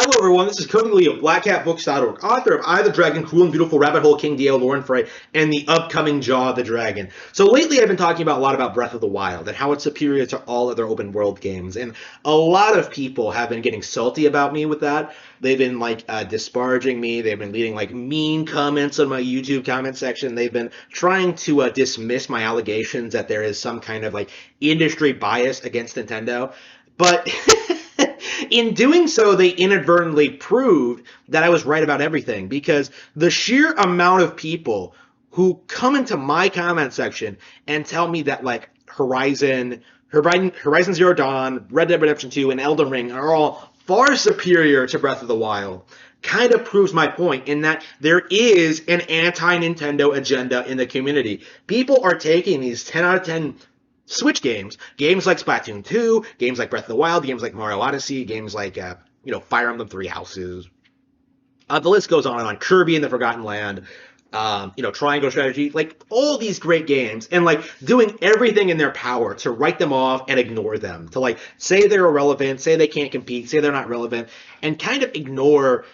Hello everyone, this is Cody Lee of BlackCatBooks.org, author of I the Dragon, Cruel and Beautiful, Rabbit Hole, King Dio, Lauren Frey, and the upcoming Jaw the Dragon. So lately I've been talking a lot about Breath of the Wild and how it's superior to all other open world games, and a lot of people have been getting salty about me with that. They've been disparaging me, they've been leaving mean comments on my YouTube comment section, they've been trying to dismiss my allegations that there is some kind of industry bias against Nintendo. But in doing so, they inadvertently proved that I was right about everything, because the sheer amount of people who come into my comment section and tell me that Horizon Zero Dawn, Red Dead Redemption 2, and Elden Ring are all far superior to Breath of the Wild kind of proves my point in that there is an anti-Nintendo agenda in the community. People are taking these 10 out of 10 Switch games like Splatoon 2, games like Breath of the Wild, games like Mario Odyssey, games like Fire Emblem Three Houses. The list goes on and on. Kirby and the Forgotten Land, Triangle Strategy, all these great games, and doing everything in their power to write them off and ignore them, to say they're irrelevant, say they can't compete, say they're not relevant, and kind of ignore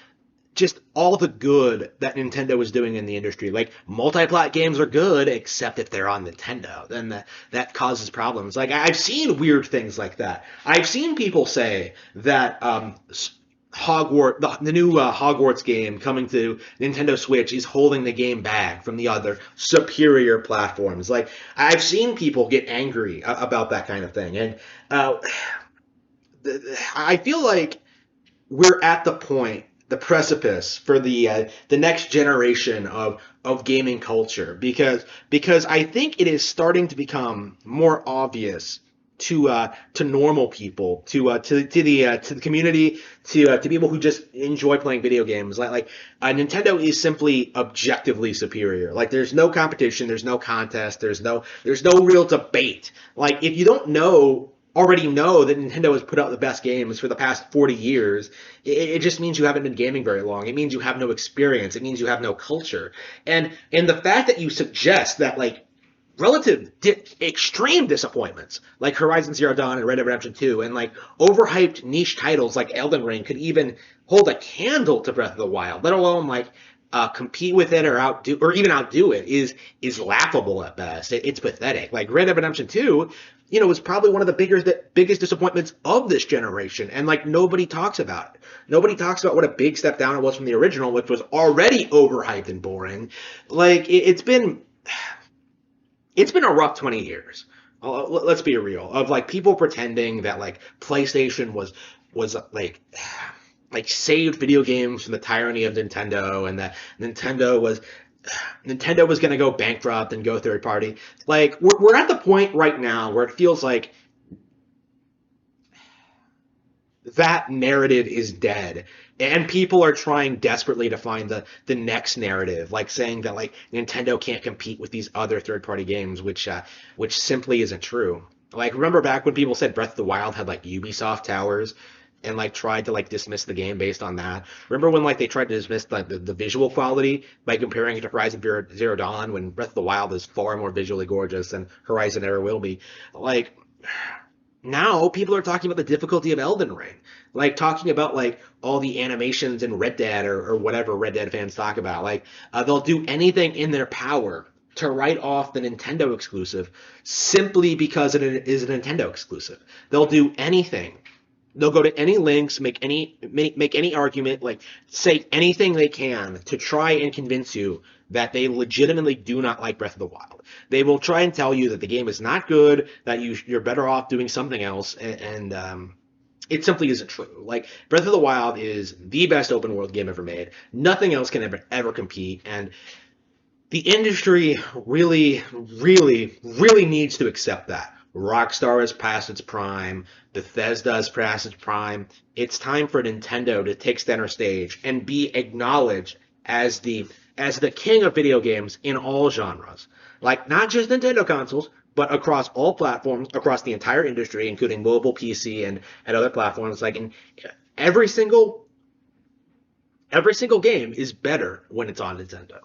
just all the good that Nintendo is doing in the industry. Multi-plat games are good, except if they're on Nintendo. Then that causes problems. I've seen weird things like that. I've seen people say that Hogwarts, the new Hogwarts game coming to Nintendo Switch is holding the game back from the other superior platforms. I've seen people get angry about that kind of thing. And I feel like we're at the point, the precipice for the next generation of gaming culture, because I think it is starting to become more obvious to normal people, to the community, to people who just enjoy playing video games. Nintendo is simply objectively superior. There's no competition, there's no contest, there's no real debate. If you don't already know that Nintendo has put out the best games for the past 40 years, it just means you haven't been gaming very long. It means you have no experience. It means you have no culture. And the fact that you suggest that relative extreme disappointments like Horizon Zero Dawn and Red Dead Redemption 2 and overhyped niche titles like Elden Ring could even hold a candle to Breath of the Wild, let alone compete with it or even outdo it, is laughable at best. It's pathetic. Red Dead Redemption 2, was probably one of the biggest disappointments of this generation, and nobody talks about it. Nobody talks about what a big step down it was from the original, which was already overhyped and boring. It's been a rough 20 years. Let's be real. Of people pretending that PlayStation was saved video games from the tyranny of Nintendo, and that Nintendo was going to go bankrupt and go third party. We're at the point right now where it feels like that narrative is dead, and people are trying desperately to find the next narrative, saying that Nintendo can't compete with these other third party games, which simply isn't true. Remember back when people said Breath of the Wild had Ubisoft towers, and tried to dismiss the game based on that? Remember when they tried to dismiss the visual quality by comparing it to Horizon Zero Dawn, when Breath of the Wild is far more visually gorgeous than Horizon ever will be? Now people are talking about the difficulty of Elden Ring, talking about all the animations in Red Dead or whatever Red Dead fans talk about. They'll do anything in their power to write off the Nintendo exclusive simply because it is a Nintendo exclusive. They'll do anything. They'll go to any links, make any argument, say anything they can to try and convince you that they legitimately do not like Breath of the Wild. They will try and tell you that the game is not good, that you're better off doing something else, and it simply isn't true. Breath of the Wild is the best open world game ever made. Nothing else can ever compete, and the industry really, really, really needs to accept that. Rockstar has passed its prime. Bethesda has passed its prime. It's time for Nintendo to take center stage and be acknowledged as the king of video games in all genres. Not just Nintendo consoles, but across all platforms, across the entire industry, including mobile, PC, and other platforms. In every single game is better when it's on Nintendo.